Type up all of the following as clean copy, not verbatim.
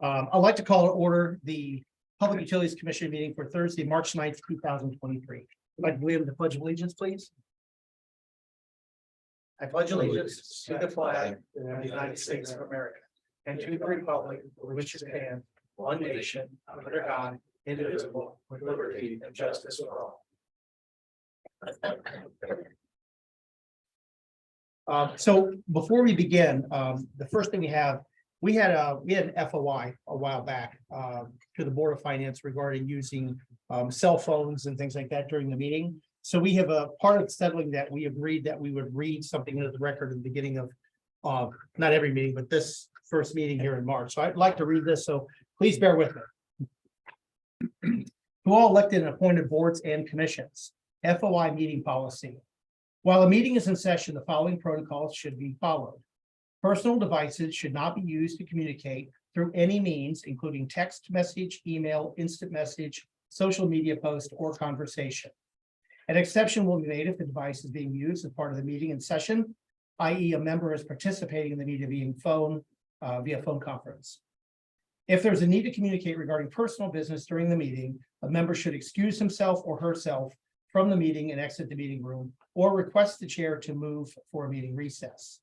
I'd like to call to order the Public Utilities Commission meeting for Thursday, March 9th, 2023. I'd like to lead the Pledge of Allegiance, please. I pledge allegiance to the flag of the United States of America and to the republic for which it stands, one nation, under God, indivisible, with liberty and justice for all. So before we begin, the first thing we had an FOI a while back to the Board of Finance regarding using cell phones and things like that during the meeting. So we have a part of settling that we agreed that we would read something into the record at the beginning of not every meeting, but this first meeting here in March. So I'd like to read this, so please bear with me. To all elected and appointed boards and commissions, FOI meeting policy. While a meeting is in session, the following protocols should be followed. Personal devices should not be used to communicate through any means, including text message, email, instant message, social media post, or conversation. An exception will be made if the device is being used as part of the meeting in session, i.e. a member is participating in the meeting via phone conference. If there's a need to communicate regarding personal business during the meeting, a member should excuse himself or herself from the meeting and exit the meeting room, or request the chair to move for a meeting recess.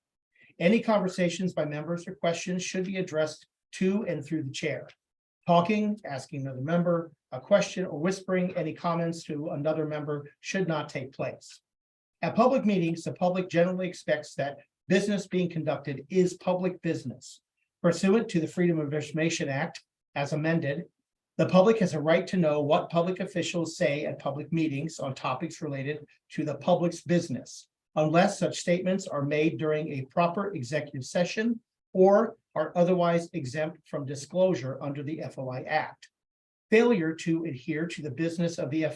Any conversations by members or questions should be addressed to and through the chair. Talking, asking another member a question, or whispering any comments to another member should not take place. At public meetings, the public generally expects that business being conducted is public business. Pursuant to the Freedom of Information Act, as amended, the public has a right to know what public officials say at public meetings on topics related to the public's business, unless such statements are made during a proper executive session or are otherwise exempt from disclosure under the FOI Act. Failure to adhere to the business of the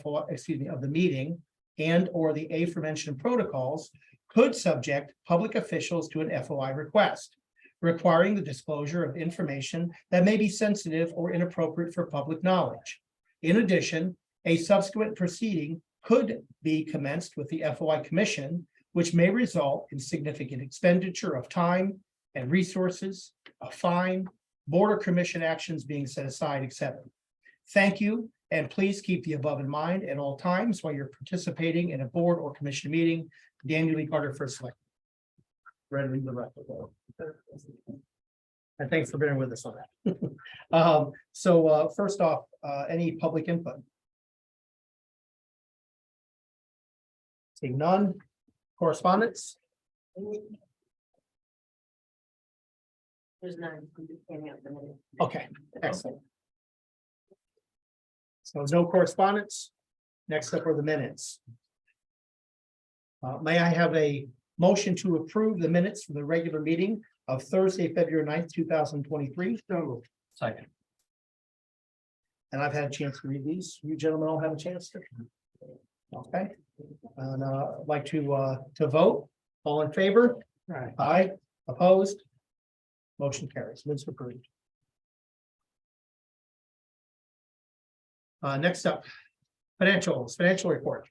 meeting and or the aforementioned protocols could subject public officials to an FOI request, requiring the disclosure of information that may be sensitive or inappropriate for public knowledge. In addition, a subsequent proceeding could be commenced with the FOI Commission, which may result in significant expenditure of time and resources, a fine, board or commission actions being set aside, etc. Thank you, and please keep the above in mind at all times while you're participating in a board or commission meeting. Daniel Lee Carter, First Select. Read the rest of it. And thanks for bearing with us on that. So first off, any public input? Seeing none. Correspondence? There's none. Okay, excellent. So no correspondence. Next up are the minutes. May I have a motion to approve the minutes for the regular meeting of Thursday, February 9th, 2023? So Second. And I've had a chance to read these. You gentlemen all have a chance to. Okay. And I'd like to vote. All in favor? Aye. Opposed? Motion carries. Minutes approved. Next up, financial report.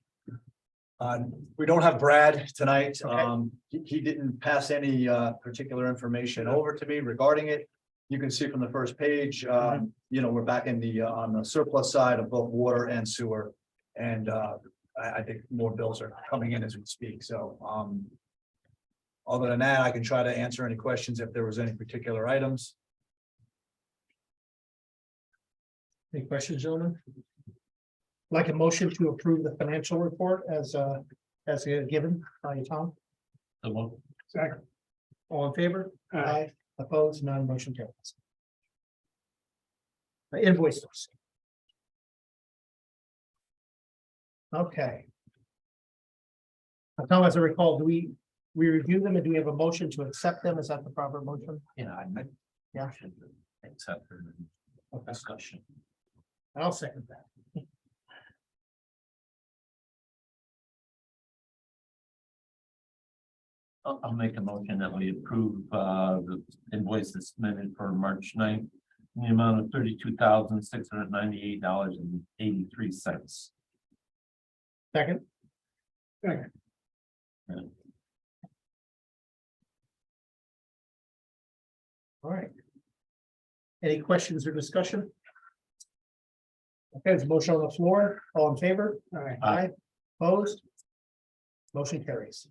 We don't have Brad tonight. Okay. He didn't pass any particular information over to me regarding it. You can see from the first page, we're back in on the surplus side of both water and sewer. And I think more bills are coming in as we speak. So other than that, I can try to answer any questions if there was any particular items. Any questions, gentlemen? Like a motion to approve the financial report as given by you, Tom? Second. All in favor? Aye. Opposed? None. Motion carries. Invoices. Okay. Tom, as I recall, do we review them and do we have a motion to accept them? Is that the proper motion? Yeah, Yeah. Except for discussion. I'll second that. I'll make a motion that we approve the invoices submitted for March 9th in the amount of $32,698.83. Second. All right. Any questions or discussion? Okay, there's a motion on the floor. All in favor? Aye. Opposed? Motion carries.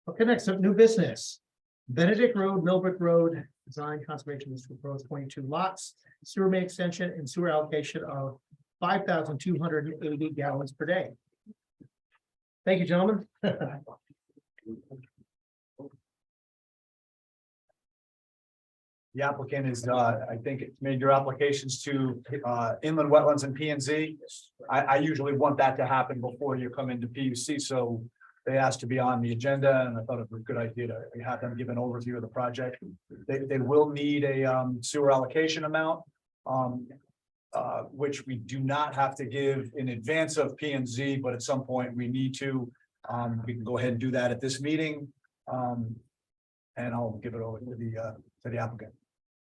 Okay, next up, new business. Benedict Road, Millbrook Road, Design Conservation District Road, 22 lots, sewer main extension and sewer allocation of 5,280 gallons per day. Thank you, gentlemen. The applicant is, I think, made your applications to inland wetlands and P and Z. I usually want that to happen before you come into PUC, so they asked to be on the agenda, and I thought it was a good idea to have them give an overview of the project. They will need a sewer allocation amount, which we do not have to give in advance of P and Z, but at some point we need to. We can go ahead and do that at this meeting. And I'll give it over to the applicant.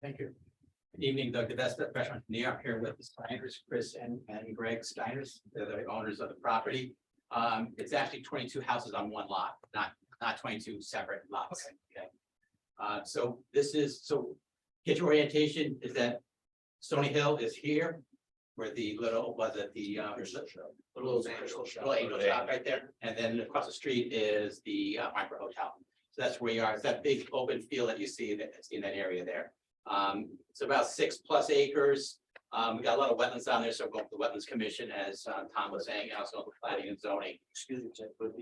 Thank you. Good evening, Doug DeVesta, freshman from New York, here with the Steiners, Chris and Greg Steiners. They're the owners of the property. It's actually 22 houses on one lot, not 22 separate lots. Okay. So get your orientation is that Stony Hill is here, where the little, little angel shop right there, and then across the street is the micro hotel. So that's where we are. It's that big open field that you see that's in that area there. It's about 6+ acres. We got a lot of wetlands down there, so we're going to the Wetlands Commission, as Tom was saying, and also planning and zoning. Excuse me, Ted, but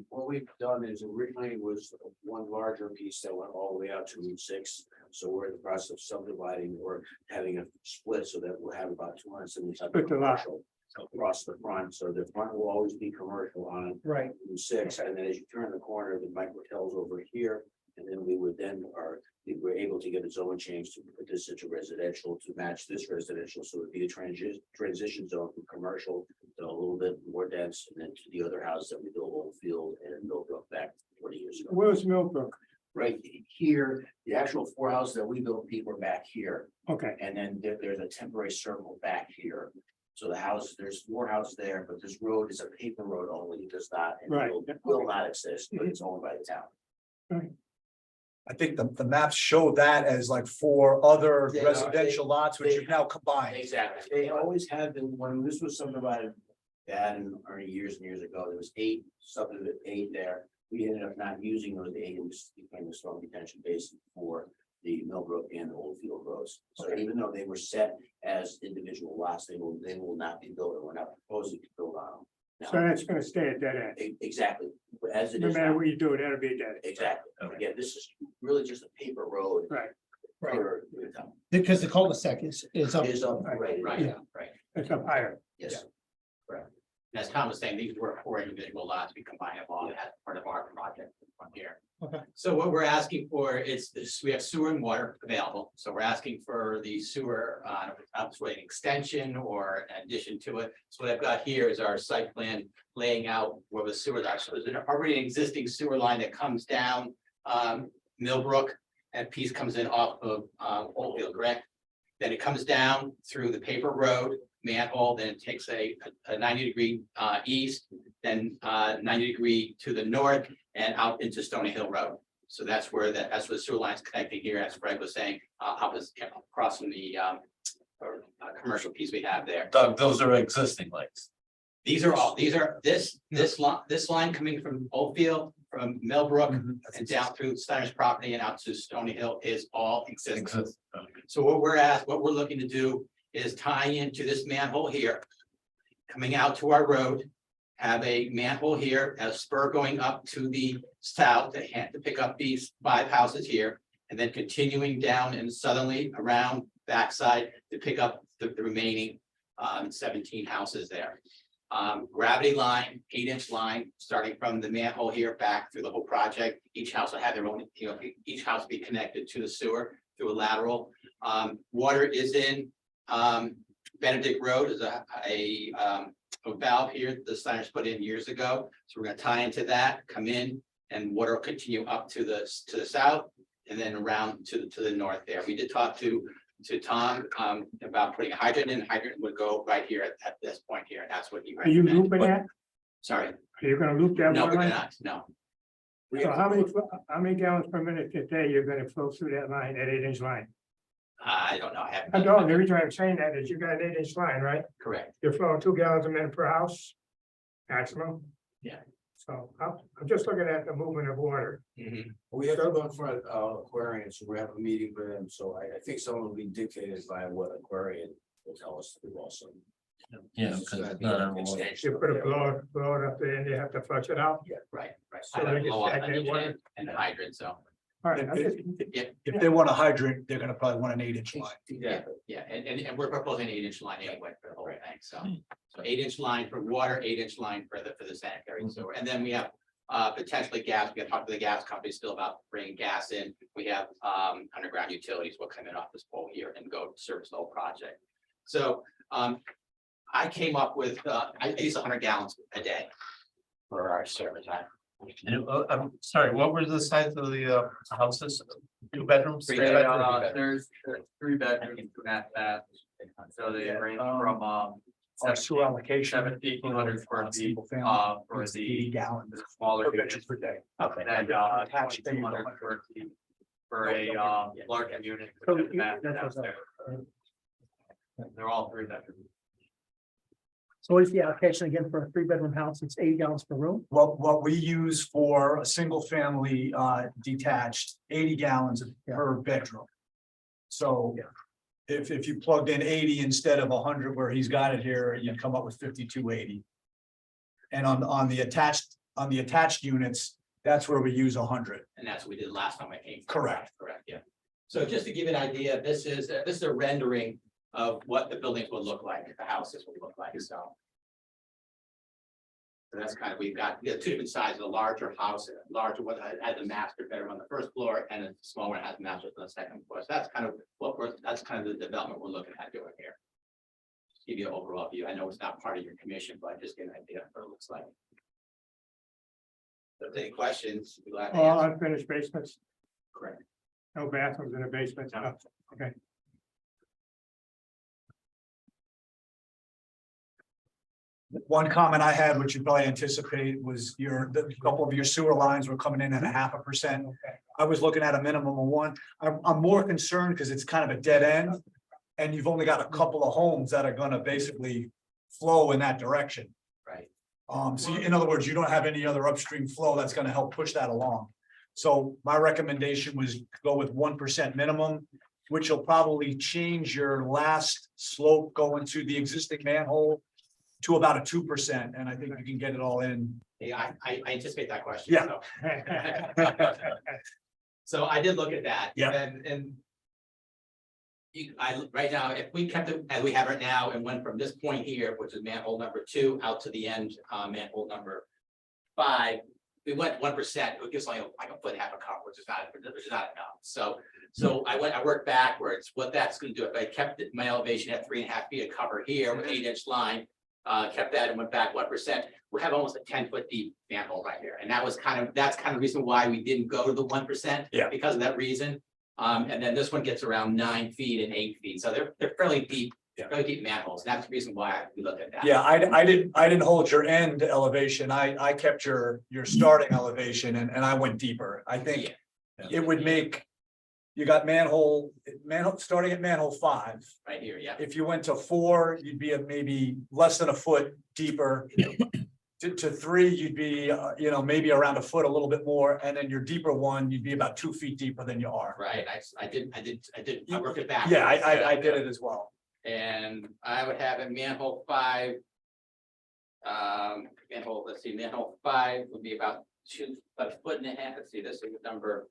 what we've done is originally was one larger piece that went all the way out to Route 6. So we're in the process of subdividing or having a split so that we'll have about 275 commercial across the front. So the front will always be commercial on Right. Route 6. And then as you turn the corner, the micro hotel's over here. And then we were able to get a zone change to put this into residential to match this residential. So it'd be a transition zone from commercial to a little bit more dense, and then to the other house that we built Oldfield and Millbrook back 20 years ago. Where's Millbrook? Right here, the actual 4 houses that we built, people are back here, Okay, and then there's a temporary circle back here. So the house, there's 4 houses there, but this road is a paper road only. It does not, and Right. will not exist, but it's owned by the town. I think the maps show that as like 4 other They are. residential lots, which they- you've now combined. Exactly. They always have been, when this was subdivided, or years and years ago, there was 8 subdivided, 8 there. We ended up not using those 8, and just became a storm detention basin for the Millbrook and the Oldfield roads. So even though they were set as individual lots, they will not be built, and we're not proposing to build on them. Now, so that's gonna stay at that end. Exactly, as it No is matter now. what you do, that'll be dead. Exactly. Again, this is really just a paper road. Right. For the town. Because the cul-de-sac is up. Is up, Right. right, Right, Yeah. right. It's up higher. yes. And as Tom was saying, these were 4 individual lots. We combined them all as part of our project from here. Okay. So what we're asking for is this, we have sewer and water available. So we're asking for the sewer, an extension or an addition to it. So what I've got here is our site plan laying out where the sewers are. So there's already an existing sewer line that comes down Millbrook, and piece comes in off of Oldfield, correct? Then it comes down through the paper road manhole, then it takes a 90-degree east, then 90-degree to the north and out into Stony Hill Road. So that's where that's where the sewer line's connecting here, as Greg was saying, across from the commercial piece we have there. Doug, those are existing lakes. These are this line coming from Oldfield, from Millbrook, and down through Steiner's property and out to Stony Hill is all existing. Exist. So what we're looking to do is tie into this manhole here. Coming out to our road, have a manhole here, a spur going up to the south to pick up these 5 houses here. And then continuing down and southerly around backside to pick up the remaining 17 houses there. Gravity line, 8-inch line, starting from the manhole here back through the whole project. Each house will have their own, each house will be connected to the sewer through a lateral. Water is in Benedict Road is a valve here the Steiners put in years ago. So we're gonna tie into that, come in, and water will continue up to the south and then around to the north there. We did talk to Tom about putting a hydrant in. Hydrant would go right here at this point here. And that's what he Are you recommended. looping that? Sorry, Are you gonna loop that no, water we're line? not, no. So how many gallons per minute a day you're gonna flow through that line, that 8-inch line? I don't know, I haven't. I don't, the reason I'm saying that is you got an 8-inch line, right? Correct. You're flowing 2 gallons a minute per house. Maximum. Yeah. So I'm just looking at the movement of water. Mhm. We have to go in front of Aquarian, so we have a meeting with them, so I think someone will be dictated by what Aquarian will tell us to do also. Yeah, It's because gonna it's be not an our water. extension You of put a their- blow it up there and you have to flush it out. Right, right. So I have they can blow up stagnate on each water. end and the hydrant, so, All right, I just- If they want a hydrant, they're gonna probably want an 8-inch line. Exactly. yeah, and we're proposing 8-inch line anyway for the whole thing, so. So 8-inch line for water, 8-inch line for the sanitary sewer, and then we have potentially gas, we have talked to the gas company still about bringing gas in. We have underground utilities will come in off this pole here and go service the whole project. So I came up with, I use 100 gallons a day for our service. And, I'm sorry, what were the size of the houses? 2 bedrooms? Three 3 bedroom. bedrooms? There's 3 bedrooms, 2 and a half baths. So they range from Our sewer allocation. 1,700 square feet Single family, for it's 80 the gallons smaller per units. per day. Okay. And Attached to 2,200 square feet for a larger unit. So with a bath that's what's up. downstairs. They're all 3 bedrooms. So what is the allocation again for a 3-bedroom house? It's 80 gallons per room? What we use for a single family detached, 80 gallons per bedroom. So if you plugged in 80 instead of 100 where he's got it here, you'd come up with 5280. And on the attached units, that's where we use 100. And that's what we did last time I came. Correct. Correct, yeah. So just to give you an idea, this is a rendering of what the buildings would look like, the houses would look like, so. So that's kind of, we have 2 different sizes, a larger house, a larger one that has a master bedroom on the first floor, and a smaller one has a master on the second floor. So that's kind of that's kind of the development we're looking at doing here. Just give you an overall view. I know it's not part of your commission, but just get an idea of what it looks like. So if there's any questions, we'd like to All answer. unfinished basements, Correct. no bathrooms in the basement. No. Okay. One comment I had, which you probably anticipate, was the couple of your sewer lines were coming in at 0.5%. I was looking at a minimum of 1. I'm more concerned because it's kind of a dead end. And you've only got a couple of homes that are gonna basically flow in that direction. Right. So in other words, you don't have any other upstream flow that's gonna help push that along. So my recommendation was go with 1% minimum, which will probably change your last slope going to the existing manhole to about a 2%, and I think you can get it all in. Yeah, I anticipate that question. Yeah. so. So I did look at that. Yeah. And. Right now, if we kept it as we have it now and went from this point here, which is manhole number 2, out to the end, manhole number 5. We went 1%, it gives only like a foot and a half of cover, which is not enough. So I worked backwards, what that's gonna do, if I kept my elevation at 3.5 feet of cover here with 8-inch line. Kept that and went back 1%, we have almost a 10-foot deep manhole right here. And that's kind of the reason why we didn't go to the 1%. Yeah. Because of that reason. And then this one gets around 9 feet and 8 feet, so they're fairly deep, Yeah. fairly deep manholes. That's the reason why we looked at that. Yeah, I didn't hold your end elevation. I kept your starting elevation and I went deeper. I think it would make. You got manhole, starting at manhole 5. Right here, yeah. If you went to 4, you'd be at maybe less than a foot deeper. To 3, you'd be, maybe around a foot, a little bit more, and then your deeper one, you'd be about 2 feet deeper than you are. Right, I worked it back. Yeah, I did it as well. And I would have a manhole 5. Manhole 5 would be about a foot and a half. Let's see, this is number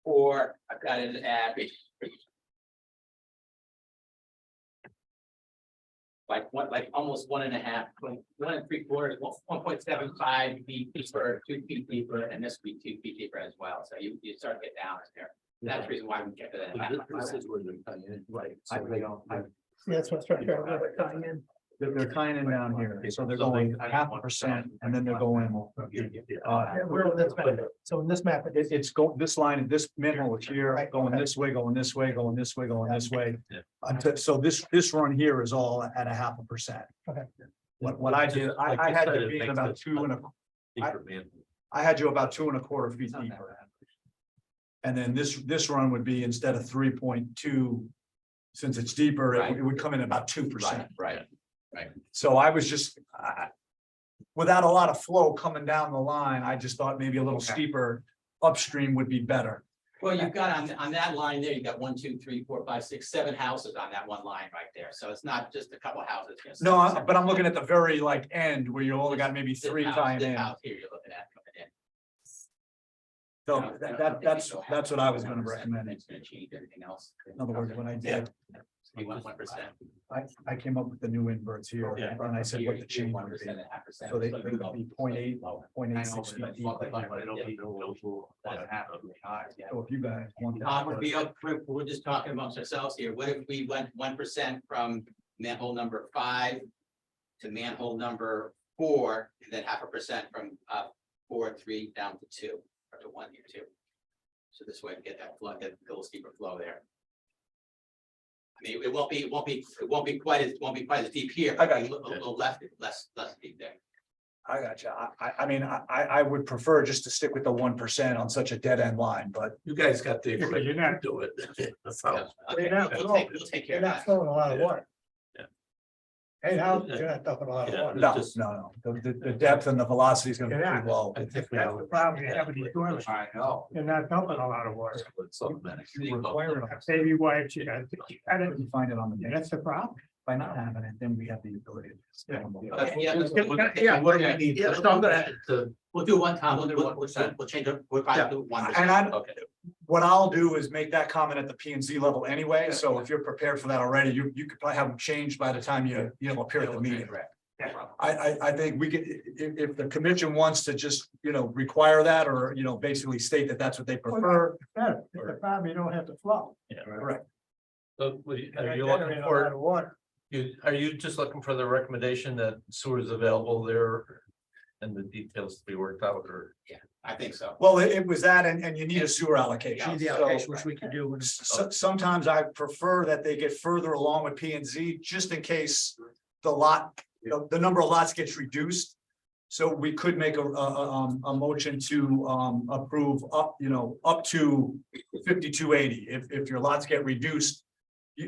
4. I've got it at like almost 1.5, 1 3/4, 1.75 feet deeper, 2 feet deeper, and this would be 2 feet deeper as well. So you start to get down there. That's the reason why we kept it at 5%. Right. That's what's right there, where they're tying in. They're tying in down here, so they're going 0.5% and then they're going. That's map. So in this map, It's this line, this manhole is here, going this way, going this way, going this way, going this way. So this run here is all at 0.5%. Okay. What I did, I had to be about 2 and a, I had you about 2 1/4 feet deeper. And then this run would be instead of 3.2, since it's deeper, it would come in about 2%. Right. So I was just, without a lot of flow coming down the line, I just thought maybe a little steeper upstream would be better. Well, you've got on that line there, you got 1, 2, 3, 4, 5, 6, 7 houses on that one line right there. So it's not just a couple houses. you know, No, seven- but I'm looking at the very like end where you only got maybe This 3 house- tying this in. house Here you're looking at coming in. So I don't think that's you'll have that's what I was gonna 1%. recommend. It's gonna change everything else. In other words, when I did, You want 1%. I came up with the new inverts here, Yeah. and I said what the change would be. 1.5%. So they would be 0.8, 0.86 feet deep. So if you guys want. Would be up, we're just talking amongst ourselves here. What if we went 1% from manhole number 5 to manhole number 4, and then 0.5% from 4, 3 down to 2, or to 1 here too. So this way we get that flood, that little steeper flow there. I mean, it won't be quite as deep here. I got A you. little less deep there. I got you. I mean, I would prefer just to stick with the 1% on such a dead end line, but You guys got the. Yeah, 'cause you're not- Do it. Okay, You're not we'll flowing. take care You're of not that. flowing a lot of water. Yeah. Hey, how, you're not dumping a lot of Yeah. water. no, Just- no. The depth and the velocity is gonna be Yeah. pretty low. I think That's we have. the problem you have with these toilets. I know. You're not dumping a lot of water. You require it. Maybe why it's, I didn't, You find it on the. that's the problem. By not having it, then we have the ability to. Okay, yeah, Yeah, what do we need? Yeah, so I'm gonna- We'll do one time, We'll do 1%. we'll change it, we'll probably do 1%. And I, Okay. what I'll do is make that comment at the P and Z level anyway, so if you're prepared for that already, you could probably have them changed by the time you appear at the meeting. I think we could, if the commission wants to just, require that, or, basically state that that's what they prefer. Better, the problem, you don't have to flow. Correct. So are Generate you a looking lot for, of water. are you just looking for the recommendation that sewer is available there? And the details to be worked out, or? I think so. Well, it was that, and you need a sewer allocation. Need the So- allocation, which we can do. when- Sometimes I prefer that they get further along with P and Z, just in case the lot, the number of lots gets reduced. So we could make a motion to approve up to 5280. If your lots get reduced,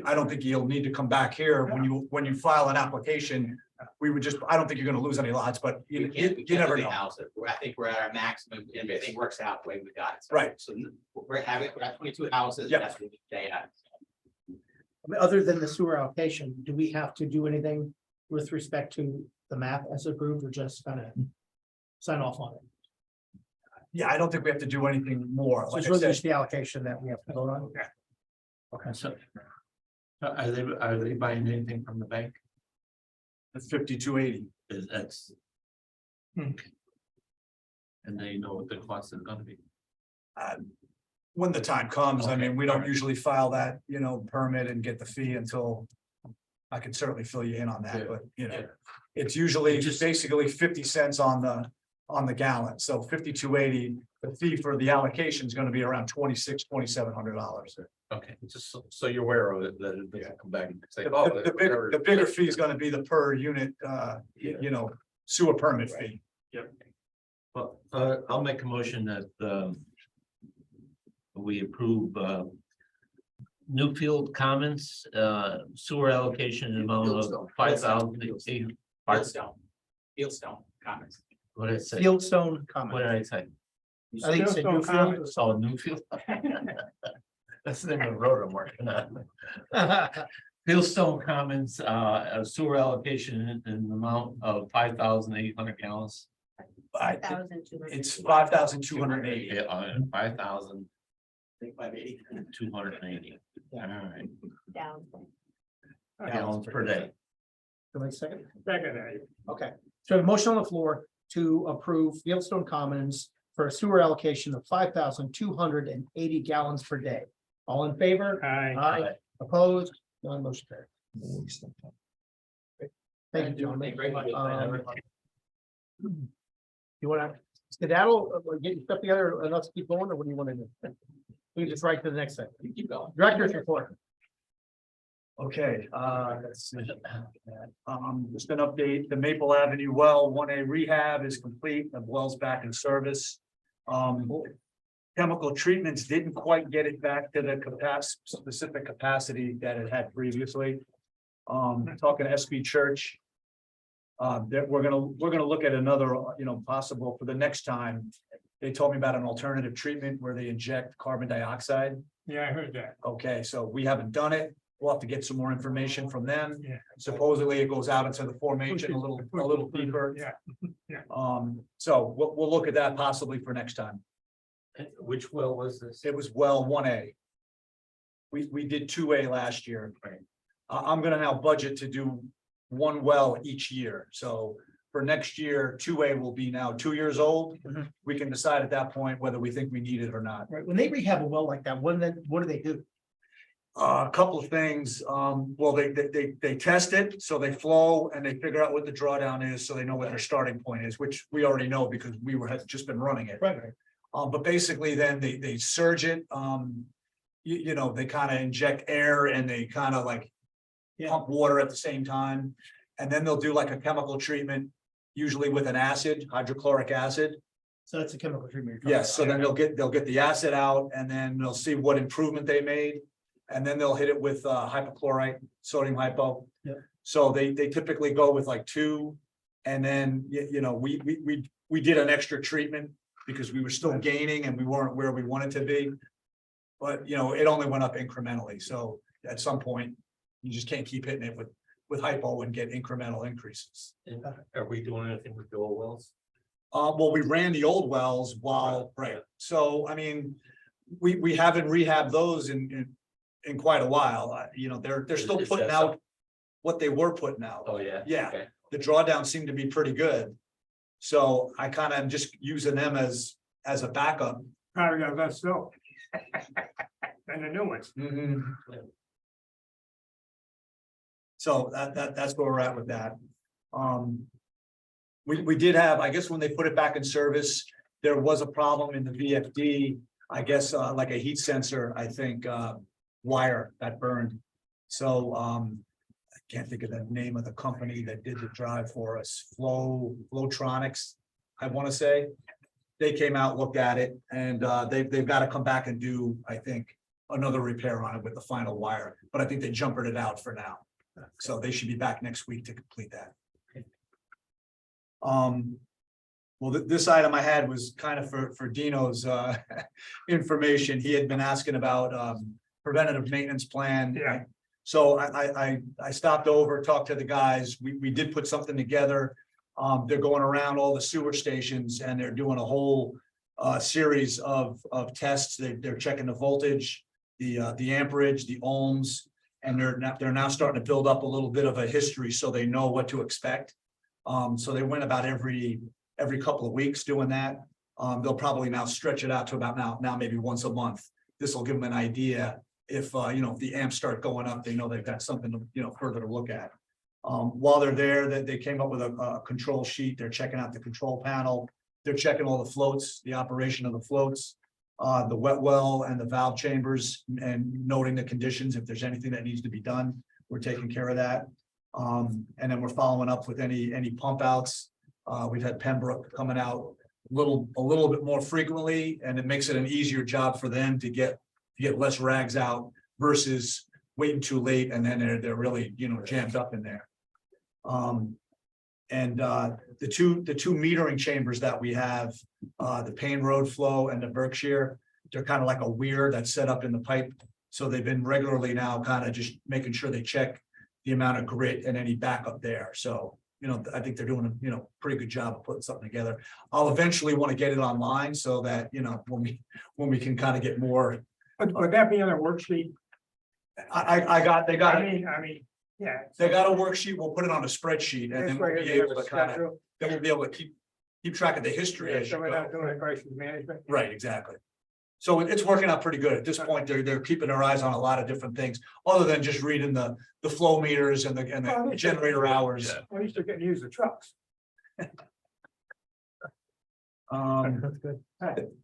I don't think you'll need to come back here when you file an application. We would I don't think you're gonna lose any lots, but We you can't never do know. houses. I think we're at our maximum, and everything works out the way we got it. So- Right. So we're at 22 houses. Yep. That's what we stay at. I mean, other than the sewer allocation, do we have to do anything with respect to the map as approved, or just kind of sign off on it? Yeah, I don't think we have to do anything more. So Like it's I really said, just the allocation that we have to vote on? Yeah. Okay, So. Are they buying anything from the bank? it's 5280. That's. Hmm. And they know what the cost is gonna be. When the time comes, I Okay, mean, we don't alright. usually file that, permit and get the fee until. I can certainly fill you in on that, Yeah, but yeah. it's usually Just- basically 50 cents on the gallon, so 5280. The fee for the allocation is gonna be around $2,700. Okay, just so you're aware of it, that it doesn't come back and say, The, oh. the bigger fee is gonna be the per unit, sewer permit fee. Well, I'll make a motion that, we approve, Newfield Commons, sewer allocation in amount of 5,000. Fieldstone comments. What did I say? Fieldstone What comment. did I say? I think you said Fieldstone Newfield. Commons. Oh, Newfield. That's the name of the road I'm working on. Fieldstone Commons, sewer allocation in the amount of 5,800 gallons. It's 5,280. Yeah, 5,280. I think 580. All right, Down. gallons per day. Somebody second? Second, Okay, so a motion on the floor to approve Fieldstone Commons for a sewer allocation of 5,280 gallons per day. All in favor? aye. Opposed? None motion carried. Thank you, gentlemen. Thank you very much. You wanna skedaddle, or get your stuff together and let's keep going, or what do you wanna do? We just right to the next thing. You keep going. Director's report. Okay, let's see. Just an update, the Maple Avenue well, 1A rehab is complete, the well's back in service. chemical treatments didn't quite get it back to the specific capacity that it had previously. Talking to SB Church. That we're gonna look at another, possible for the next time. They told me about an alternative treatment where they inject carbon dioxide. Yeah, I heard that. Okay, so we haven't done it. We'll have to get some more information from them. Yeah. Supposedly it goes out into the formation a little deeper. Yeah. So we'll look at that possibly for next time. Which well was this? It was well 1A. We did 2A last year. Right. I'm gonna now budget to do one well each year, so for next year, 2A will be now 2 years old. Mhm. We can decide at that point whether we think we need it or not. Right, when they rehab a well like that, what do they do? A couple of things, well, they test it, so they flow and they figure out what the drawdown is, so they know what their starting point is, which we already know because had just been running it. Right. But basically then they surge it, they kind of inject air and they kind of like Yeah. pump water at the same time. And then they'll do like a chemical treatment, usually with an acid, hydrochloric acid. So that's a chemical treatment. you're talking Yes, so about. then they'll get the acid out and then they'll see what improvement they made. And then they'll hit it with hypochlorite, sodium hypo. Yeah. So they typically go with like 2. And then, we did an extra treatment because we were still gaining and we weren't where we wanted to be. But, it only went up incrementally. So at some point, you just can't keep hitting it with hypo and get incremental increases. And are we doing anything with the old wells? Well, we ran the old wells while, right, so, I mean, we haven't rehabbed those in quite a while, they're still Is putting that out what they were putting out. Oh, yeah. Yeah. Okay. The drawdown seemed to be pretty good. So I kind of am just using them as a backup. Probably got less snow. And the new ones. So that's where we're at with that. We did have, I guess, when they put it back in service, there was a problem in the VFD. I guess, like a heat sensor, I think, wire that burned. So, I can't think of the name of the company that did the drive for us, Flowtronics, I want to say. They came out, looked at it, and, they've got to come back and do, I think, another repair on it with the final wire, but I think they jumpered it out for now. So they should be back next week to complete that. Well, this item I had was kind of for Dino's information. He had been asking about preventative maintenance plan. Yeah. So I stopped over, talked to the guys. We did put something together. They're going around all the sewer stations and they're doing a whole series of tests. They're checking the voltage, the amperage, the ohms. And they're now starting to build up a little bit of a history so they know what to expect. So they went about every couple of weeks doing that. They'll probably now stretch it out to about now maybe once a month. This will give them an idea if if the amps start going up, they know they've got something to further to look at. While they're there, they came up with a control sheet. They're checking out the control panel. They're checking all the floats, the operation of the floats, the wet well and the valve chambers, and noting the conditions. If there's anything that needs to be done, we're taking care of that. And then we're following up with any pump outs. We've had Pembroke coming out a little bit more frequently, and it makes it an easier job for them to get less rags out versus waiting too late and then they're really jammed up in there. And the two metering chambers that we have, the Payne Road Flow and the Berkshire, they're kind of like a weir that's set up in the pipe. So they've been regularly now kind of just making sure they check the amount of grit and any backup there. So, I think they're doing a pretty good job of putting something together. I'll eventually want to get it online so that, when we can kind of get more. Would that be on a worksheet? They got I mean, yeah. a worksheet. We'll put it on a spreadsheet and then we'll be able to kind of, then we'll be able to keep track of the history. as you So we're go. not doing crisis management. Right, exactly. So it's working out pretty good. At this point, they're keeping their eyes on a lot of different things, other than just reading the flow meters and the generator hours. At least they're getting to use the trucks. That's good.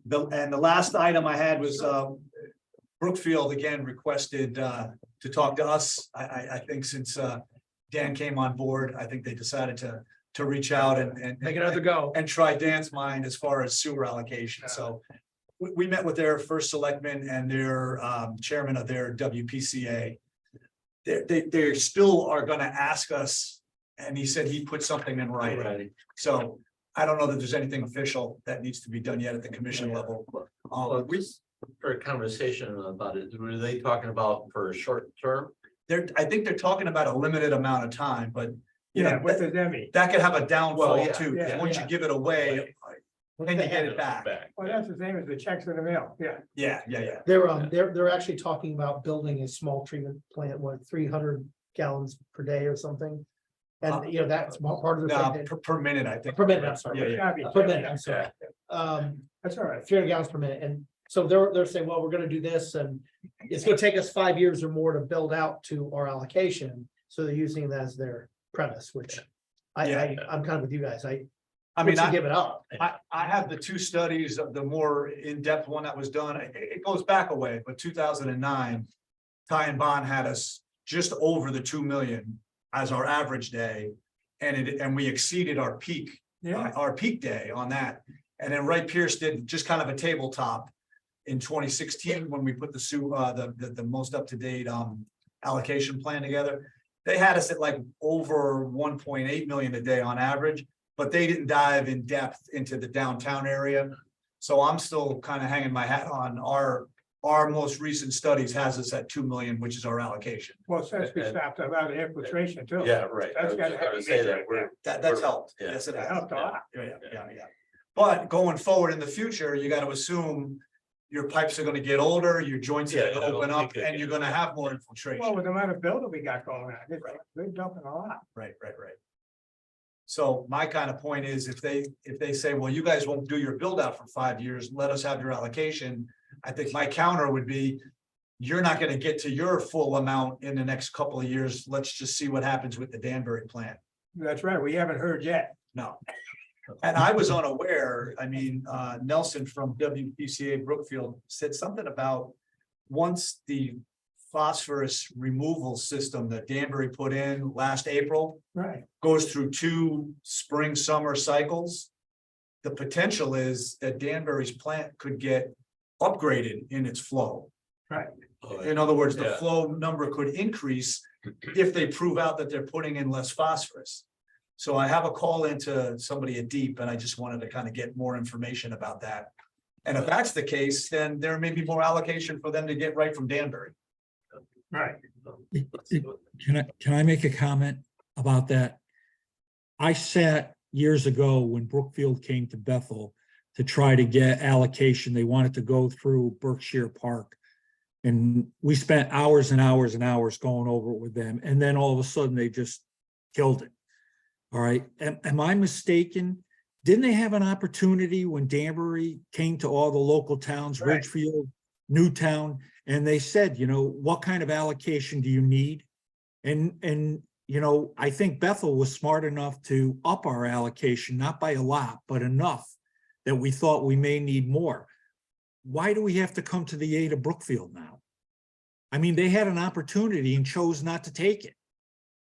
The last item I had was Brookfield again requested to talk to us. I think since Dan came on board, I think they decided to reach out and Make another go. and try Dan's mind as far as sewer allocation. So we met with their first selectman and their chairman of their WPCA. They still are gonna ask us, and he said he put something in writing. So I don't know that there's anything official that needs to be done yet at the commission level. For a conversation about it, were they talking about for a short term? I think they're talking about a limited amount of time, but you Yeah, know, what does that mean? that could have a downfall Well, yeah, too. 'Cause yeah, once you give it away, then you get it back. Well, that's the same as the checks in the mail, yeah. Yeah. They're actually talking about building a small treatment plant, what, 300 gallons per day or something? And you know, that's part of No, the. per minute, I think. Per minute, I'm sorry. Yeah. Gotta be- Per minute, I'm sorry. That's all right. 300 gallons per minute, and so they're saying, well, we're gonna do this, and it's gonna take us 5 years or more to build out to our allocation. So they're using that as their premise, which I'm kind of with you guys, I I mean, should give it up. I have the two studies of the more in-depth one that was done. It goes back a way, but 2009. Ty and Bond had us just over the 2 million as our average day. And we exceeded our peak day on that. And then Wright Pierce did just kind of a tabletop in 2016 when we put the most up-to-date allocation plan together. They had us at like over 1.8 million a day on average, but they didn't dive in depth into the downtown area. So I'm still kind of hanging my hat on our most recent studies has us at 2 million, which is our allocation. Well, since we stopped about the infiltration too. Yeah, right. I That's was gotta gonna have say to be that right we're. there. That's helped. Yeah. Yes, it That has. helped a lot. Yeah. But going forward in the future, you gotta assume your pipes are gonna get older, your joints are Yeah, gonna it'll open up, leak and you're again. gonna have more Well, infiltration. with the amount of building we got going on, they're dumping a lot. Right. So my kind of point is if they say, well, you guys won't do your build out for 5 years, let us have your allocation. I think my counter would be, you're not gonna get to your full amount in the next couple of years. Let's just see what happens with the Danbury plant. That's right, we haven't heard yet. No. And I was unaware, I mean, Nelson from WPCA Brookfield said something about once the phosphorus removal system that Danbury put in last April Right. goes through 2 spring, summer cycles. The potential is that Danbury's plant could get upgraded in its flow. Right. In other words, the Yeah. flow number could increase if they prove out that they're putting in less phosphorus. So I have a call into somebody at Deep, and I just wanted to kind of get more information about that. And if that's the case, then there may be more allocation for them to get right from Danbury. Right. Can I make a comment about that? I sat years ago when Brookfield came to Bethel to try to get allocation. They wanted to go through Berkshire Park. And we spent hours and hours and hours going over it with them. And then all of a sudden they just killed it. All right. Am I mistaken? Didn't they have an opportunity when Danbury came to all the local towns, Right. Ridgefield, Newtown, and they said, you know, what kind of allocation do you need? And, you know, I think Bethel was smart enough to up our allocation, not by a lot, but enough that we thought we may need more. Why do we have to come to the aid of Brookfield now? I mean, they had an opportunity and chose not to take it.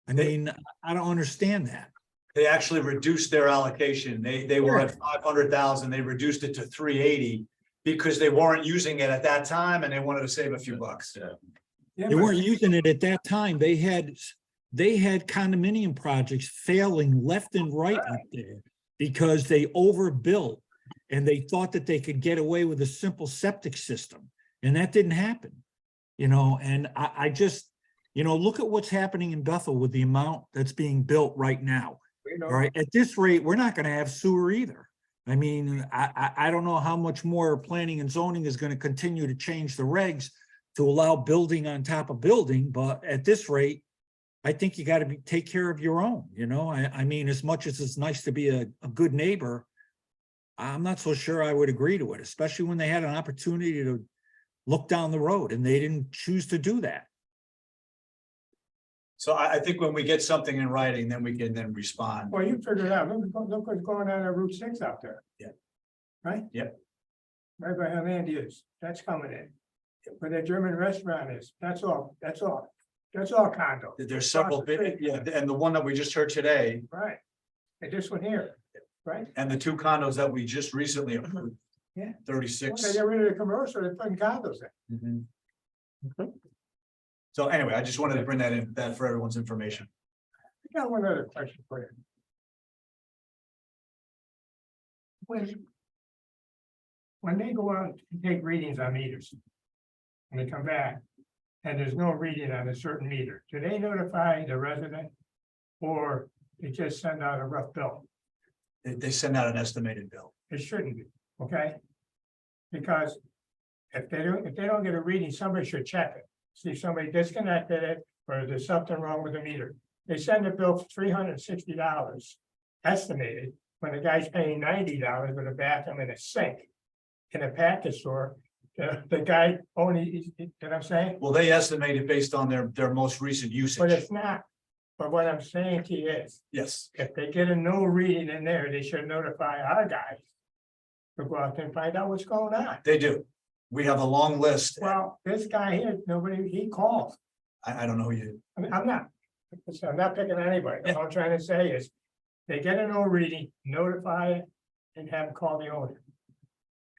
I mean, I don't understand that. They actually reduced their allocation. They were at 500,000. They reduced it to 380 because they weren't using it at that time and they wanted to save a few bucks. Yeah, They but- weren't using it at that time. They had condominium projects failing left and right up there because they overbuilt and they thought that they could get away with a simple septic system. And that didn't happen, you know, and I just, you know, look at what's happening in Bethel with the amount that's being built right now. You know, All right, at this rate, we're not gonna have sewer either. I mean, I don't know how much more planning and zoning is gonna continue to change the regs to allow building on top of building, but at this rate, I think you gotta take care of your own, you know? I mean, as much as it's nice to be a good neighbor, I'm not so sure I would agree to it, especially when they had an opportunity to look down the road and they didn't choose to do that. So I think when we get something in writing, then we can then respond. well, you figure it out, look what's going on at Route 6 out there. Yeah. Right? Yep. Right by Hernandez, that's coming in. Where that German restaurant is, that's all condo. There's several, yeah, and the one that we just heard today, Right. And this one here, right? and the 2 condos that we just recently approved. Yeah. 36. They get rid of the commercial, they're putting condos in. Mhm. So anyway, I just wanted to bring that in, that for everyone's information. I got one other question for you. When they go out and take readings on meters. And they come back, and there's no reading on a certain meter, do they notify the resident? Or they just send out a rough bill? They send out an estimated bill. It shouldn't be, okay? Because if they don't get a reading, somebody should check it, see if somebody disconnected it, or there's something wrong with the meter. They send a bill for $360 estimated, when the guy's paying $90 with a bathroom and a sink. In a package store, the guy only, you know what I'm saying? Well, they estimate it based on their most recent But usage. it's not. But what I'm saying to you is, Yes, if they get a no reading in there, they should notify our guys. To go out there and find out what's going on. they do. We have a long list. Well, this guy here, nobody, he calls. I don't know who you, I mean, I'm not picking on anybody. All I'm trying to say is, they get a no reading, notify it, and have him call the owner.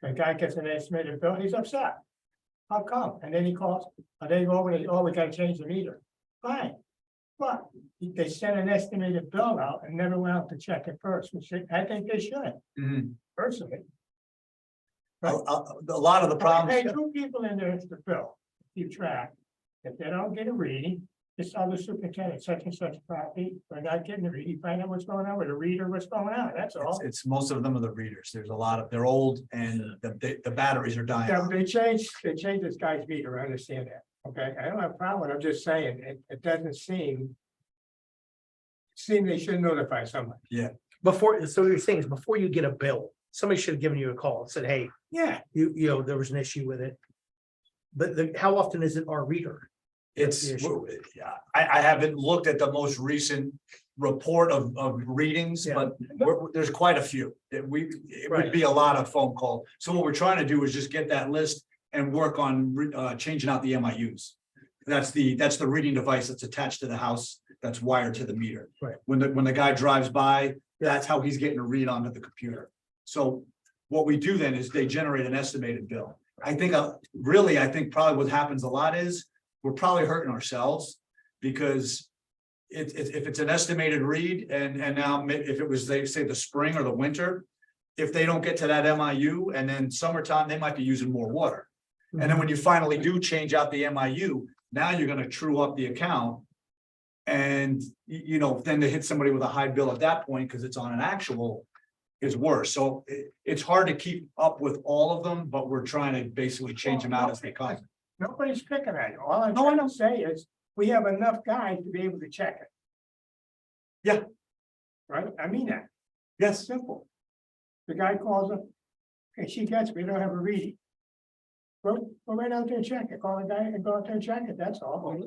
The guy gets an estimated bill, he's upset. How come? And then he calls, they go over, we gotta change the meter. Fine. But they sent an estimated bill out and never went out to check it first, which I think they should, Mhm. personally. a lot of the Hey, problems, two people in there, it's the bill, keep track. If they don't get a reading, just tell the superintendent, such and such property, we're not getting a reading, find out what's going on with the reader, what's going on, that's all. it's most of them are the readers. There's a lot of, they're old and the batteries are dying. Yeah, they changed this guy's meter, I understand that, okay, I don't have a problem, I'm just saying, it doesn't seem. They should notify somebody. Before, so what you're saying is before you get a bill, somebody should have given you a call and said, hey, Yeah, you know, there was an issue with it. But how often is it our reader? It's, the issue. yeah, I haven't looked at the most recent report of readings, Yeah. but there's quite a few. It would Right. be a lot of phone call. So what we're trying to do is just get that list and work on changing out the MIUs. That's the reading device that's attached to the house, that's wired to the meter. Right. When the guy drives by, that's how he's getting a read onto the computer. So what we do then is they generate an estimated bill. I think probably what happens a lot is we're probably hurting ourselves because if it's an estimated read and now if it was, they say the spring or the winter, if they don't get to that MIU and then summertime, they might be using more water. And then when you finally do change out the MIU, now you're gonna true up the account. And then to hit somebody with a high bill at that point, because it's on an actual, is worse. So it's hard to keep up with all of them, but we're trying to basically change them out as they come. nobody's picking at you, all I'm No, I trying to say is, we have enough guys to be able to check it. Yeah. Right, I mean that. Yes, Simple. The guy calls up, okay, she gets, we don't have a reading. Go right out there and check it, call the guy and go out there and check it, that's all.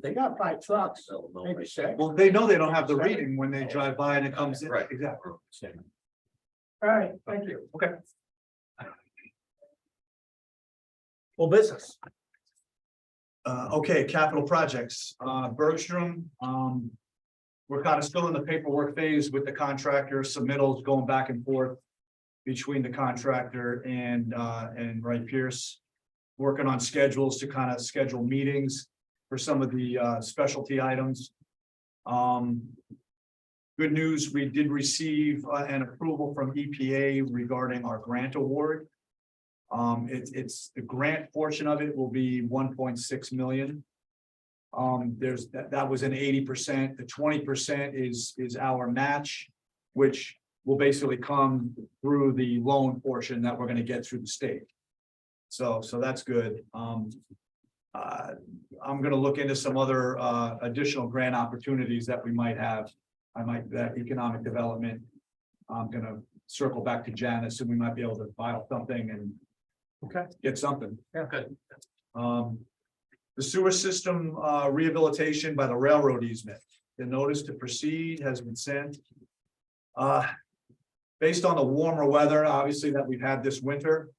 They got 5 trucks, maybe 6. well, they know they don't have the reading when they drive by and it comes in. Right. Exactly. All right, thank you. Okay. Well, business. Okay, capital projects, Bergstrom, we're kind of still in the paperwork phase with the contractor, submittals going back and forth between the contractor and Wright Pierce, working on schedules to kind of schedule meetings for some of the specialty items. Good news, we did receive an approval from EPA regarding our grant award. It's the grant portion of it will be 1.6 million. That was an 80%, the 20% is our match, which will basically come through the loan portion that we're gonna get through the state. So that's good. I'm gonna look into some other additional grant opportunities that we might have. That economic development. I'm gonna circle back to Janice and we might be able to file something and get something. Yeah. Good. The sewer system rehabilitation by the railroad easement. The notice to proceed has been sent. Based on the warmer weather, obviously, that we've had this winter.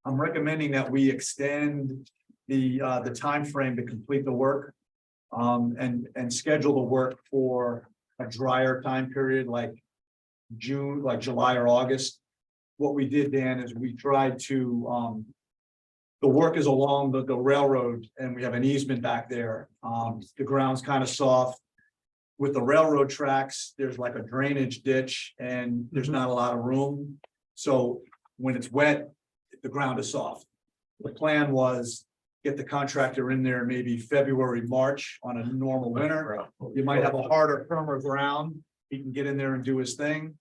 I'm recommending that we extend the time frame to complete the work. And schedule the work for a drier time period like June, like July or August. what we did, Dan, is we tried to, the work is along the railroad and we have an easement back there. The ground's kind of soft. With the railroad tracks, there's like a drainage ditch and there's not a lot of room. So when it's wet, the ground is soft. The plan was get the contractor in there maybe February, March on a normal winter. You might have a harder, firmer ground. He can get in there and do his thing.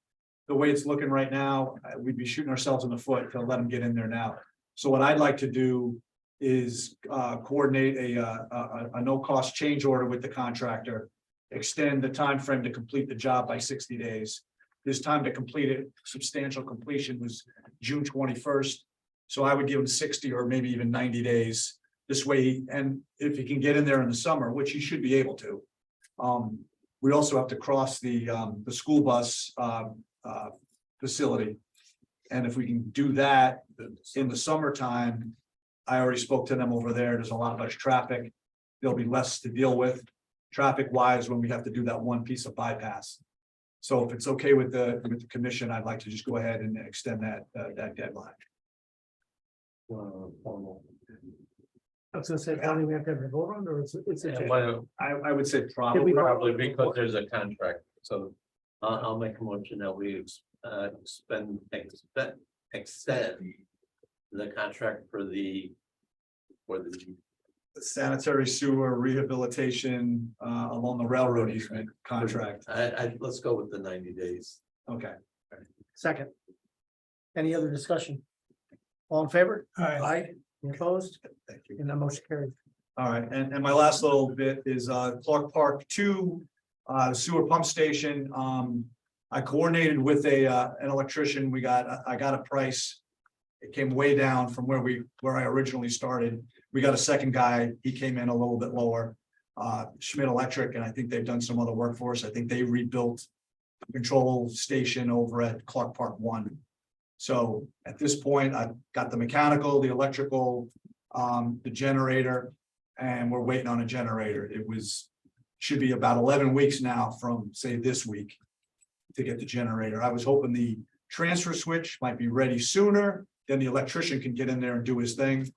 The way it's looking right now, we'd be shooting ourselves in the foot to let him get in there now. So what I'd like to do is coordinate a no-cost change order with the contractor. Extend the time frame to complete the job by 60 days. This time to complete it, substantial completion was June 21st. So I would give him 60 or maybe even 90 days. This way, and if he can get in there in the summer, which he should be able to. We also have to cross the school bus facility. And if we can do that in the summertime, I already spoke to them over there. There's a lot less traffic. There'll be less to deal with traffic wise when we have to do that one piece of bypass. So if it's okay with the commission, I'd like to just go ahead and extend that deadline. I was gonna say, probably we have to have a vote on, or it's. I would say Did we- probably. Probably because there's a contract, so I'll make a motion that we extend the contract for the Sanitary sewer rehabilitation along the railroad easement contract. let's go with the 90 days. Okay. Second. Any other discussion? All in favor? Aye. Any Opposed? Thank you. And that motion carried. All right, and my last little bit is Clark Park 2 sewer pump station. I coordinated with an electrician. I got a price. It came way down from where I originally started. We got a second guy. He came in a little bit lower. Schmidt Electric, and I think they've done some other work for us. I think they rebuilt the control station over at Clark Park 1. So at this point, I've got the mechanical, the electrical, the generator, and we're waiting on a generator. Should be about 11 weeks now from, say, this week to get the generator. I was hoping the transfer switch might be ready sooner, then the electrician can get in there and do his thing.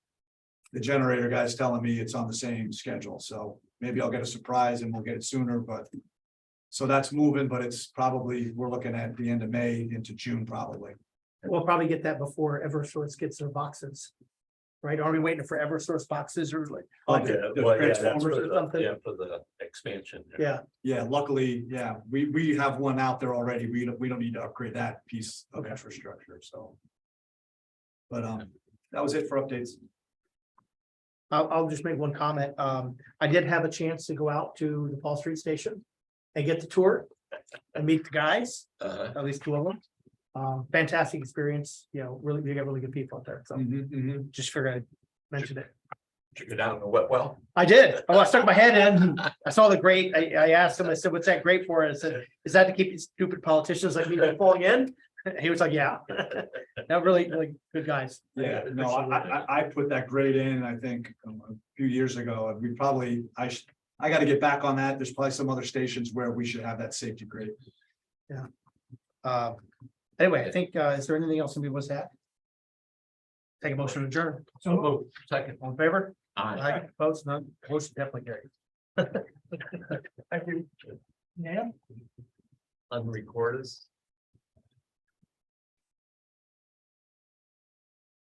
The generator guy's telling me it's on the same schedule, so maybe I'll get a surprise and we'll get it sooner, but. So that's moving, but it's probably, we're looking at the end of May into June probably. We'll probably get that before Eversource gets their boxes. Right? Are we waiting for Eversource boxes or like? The transformers or something? For the expansion. Yeah, Yeah, luckily, yeah, we have one out there already. We don't need to upgrade that piece of infrastructure, so. But that was it for updates. I'll just make one comment. I did have a chance to go out to the Paul Street Station and get the tour and meet the guys, at least 2 of them. Fantastic experience, really, you got really good people out there, so just figured I'd mention it. Did you go down the wet well? I did. Oh, I stuck my head in. I saw the grate. I asked him, I said, what's that grate for? I said, is that to keep these stupid politicians like me from falling in? He was like, yeah. That really good guys. Yeah, no, I put that grade in, I think, a few years ago. We probably, I got to get back on that. There's probably some other stations where we should have that safety grade. Anyway, I think, is there anything else somebody wants to add? Take a motion to adjourn. So moved. Second. On favor? Aye. Opposed? None. Motion definitely carried. Thank you. Yeah. Unrecorded.